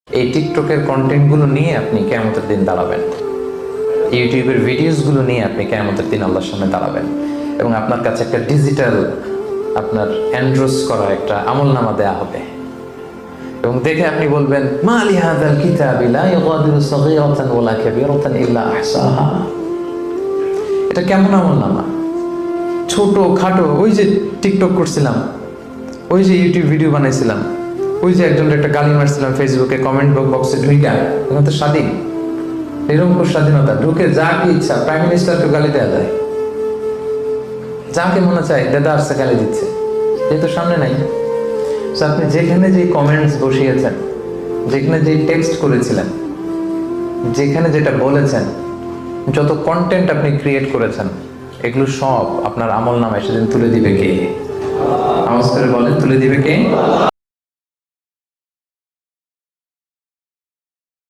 এই টিকটকের কন্টেন্টগুলো নিয়ে আপনি কিয়ামতের দিন দাঁড়াবেন, ইউটিউবের ভিডিওসগুলো নিয়ে আপনি কিয়ামতের দিন আল্লাহর সামনে দাঁড়াবেন এবং আপনার কাছে একটা ডিজিটাল আপনার এন্ড্রোস করা একটা আমলনামা দেয়া হবে এবং দেখে আপনি বলবেন মা লি হাযাল কিতাবি লা ইউগাদিরু সাগীরাতান ওয়ালা কাবীরাতান ইল্লা আহসাহা। এটা কেমন আমলনামা? ছোট খাটো, ওই যে টিকটক করছিলাম, ওই যে ইউটিউব ভিডিও বানাইছিলাম, ওই যে একজনের একটা গালি মারছিলাম ফেসবুকে কমেন্ট বক্সে ঢুইকা, এখন তো স্বাধীন, নিরঙ্কুশ স্বাধীনতা, ঢুকে যা কি ইচ্ছা প্রাইম মিনিস্টারকে গালি দেওয়া যায়, যাকে মনে চায় দাদা আসছে গালি দিচ্ছে, যেহেতু সামনে নাই। আপনি যেখানে যে কমেন্টস বসিয়েছেন, যেখানে যে টেক্সট করেছিলেন, যেখানে যেটা বলেছেন, যত কন্টেন্ট আপনি ক্রিয়েট করেছেন, এগুলো সব আপনার আমল নামায় সেদিন তুলে দিবে কে? আওয়াজ করে বলেন, তুলে দিবে কে?